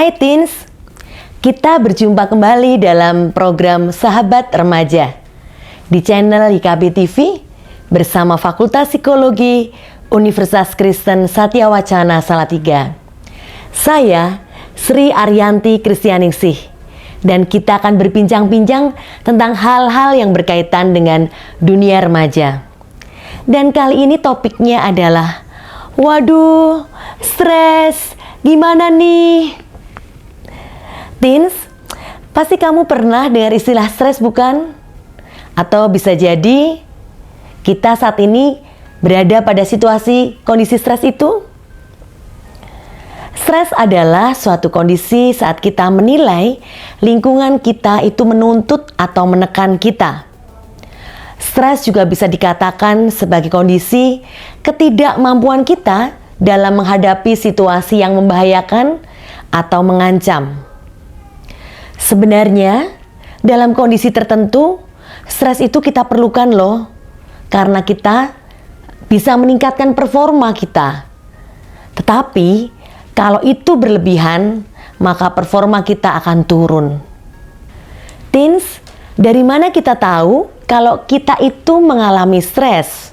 Hai teens, kita berjumpa kembali dalam program Sahabat Remaja di channel YKB TV bersama Fakultas Psikologi Universitas Kristen Satyawacana Salatiga. Saya Sri Ariyanti Kristianingsih dan kita akan berbincang-bincang tentang hal-hal yang berkaitan dengan dunia remaja. Dan kali ini topiknya adalah, waduh, stres, gimana nih? Teens, pasti kamu pernah dengar istilah stres bukan? Atau bisa jadi kita saat ini berada pada situasi kondisi stres itu? Stres adalah suatu kondisi saat kita menilai lingkungan kita itu menuntut atau menekan kita. Stres juga bisa dikatakan sebagai kondisi ketidakmampuan kita dalam menghadapi situasi yang membahayakan atau mengancam. Sebenarnya, dalam kondisi tertentu, stres itu kita perlukan loh, karena kita bisa meningkatkan performa kita. Tetapi, kalau itu berlebihan, maka performa kita akan turun. Teens, dari mana kita tahu kalau kita itu mengalami stres?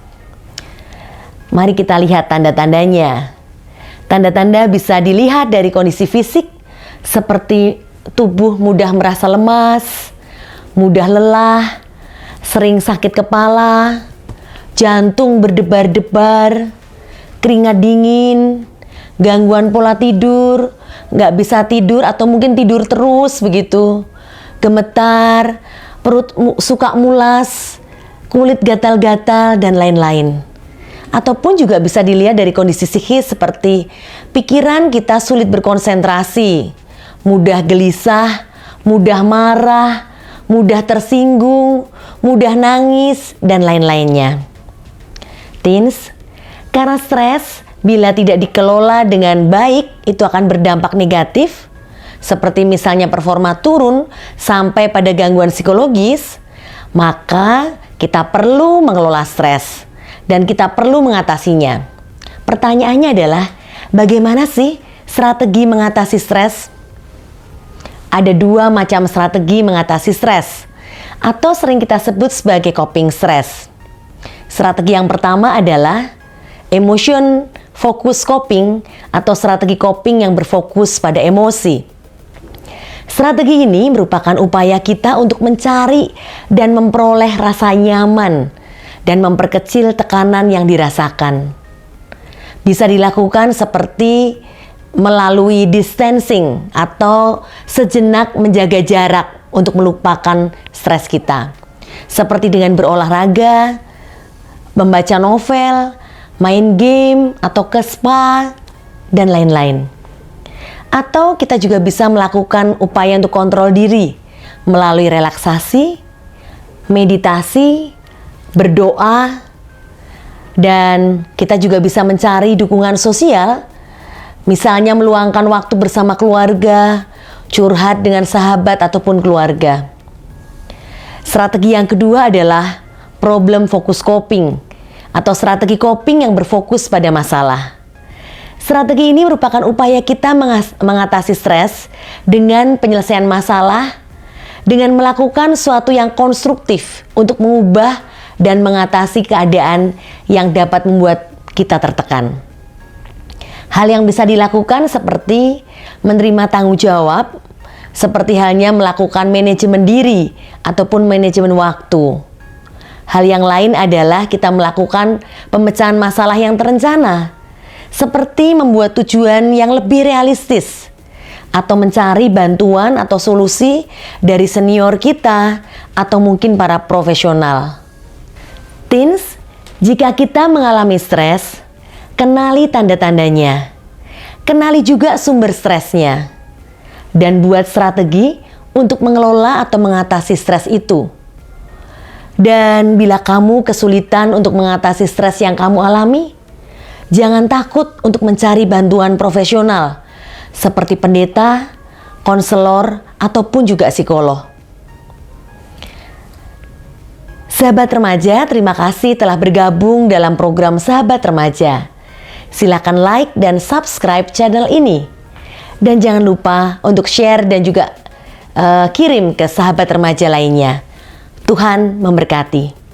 Mari kita lihat tanda-tandanya. Tanda-tanda bisa dilihat dari kondisi fisik seperti tubuh mudah merasa lemas, mudah lelah, sering sakit kepala, jantung berdebar-debar, keringat dingin, gangguan pola tidur, nggak bisa tidur atau mungkin tidur terus begitu, gemetar, perut suka mulas, kulit gatal-gatal, dan lain-lain. Ataupun juga bisa dilihat dari kondisi psikis seperti pikiran kita sulit berkonsentrasi, mudah gelisah, mudah marah, mudah tersinggung, mudah nangis, dan lain-lainnya. Teens, karena stres bila tidak dikelola dengan baik itu akan berdampak negatif, seperti misalnya performa turun sampai pada gangguan psikologis, maka kita perlu mengelola stres dan kita perlu mengatasinya. Pertanyaannya adalah, bagaimana sih strategi mengatasi stres? Ada dua macam strategi mengatasi stres, atau sering kita sebut sebagai coping stress. Strategi yang pertama adalah emotion focus coping atau strategi coping yang berfokus pada emosi. Strategi ini merupakan upaya kita untuk mencari dan memperoleh rasa nyaman dan memperkecil tekanan yang dirasakan. Bisa dilakukan seperti melalui distancing atau sejenak menjaga jarak untuk melupakan stres kita. Seperti dengan berolahraga, membaca novel, main game, atau ke spa, dan lain-lain. Atau kita juga bisa melakukan upaya untuk kontrol diri melalui relaksasi, meditasi, berdoa, dan kita juga bisa mencari dukungan sosial, misalnya meluangkan waktu bersama keluarga, curhat dengan sahabat ataupun keluarga. Strategi yang kedua adalah problem focus coping atau strategi coping yang berfokus pada masalah. Strategi ini merupakan upaya kita mengatasi stres dengan penyelesaian masalah dengan melakukan sesuatu yang konstruktif untuk mengubah dan mengatasi keadaan yang dapat membuat kita tertekan. Hal yang bisa dilakukan seperti menerima tanggung jawab, seperti halnya melakukan manajemen diri ataupun manajemen waktu. Hal yang lain adalah kita melakukan pemecahan masalah yang terencana, seperti membuat tujuan yang lebih realistis, atau mencari bantuan atau solusi dari senior kita atau mungkin para profesional. Teens, jika kita mengalami stres, kenali tanda-tandanya, kenali juga sumber stresnya, dan buat strategi untuk mengelola atau mengatasi stres itu. Dan bila kamu kesulitan untuk mengatasi stres yang kamu alami, jangan takut untuk mencari bantuan profesional seperti pendeta, konselor, ataupun juga psikolog. Sahabat remaja, terima kasih telah bergabung dalam program Sahabat Remaja. Silakan like dan subscribe channel ini. Dan jangan lupa untuk share dan juga kirim ke sahabat remaja lainnya. Tuhan memberkati.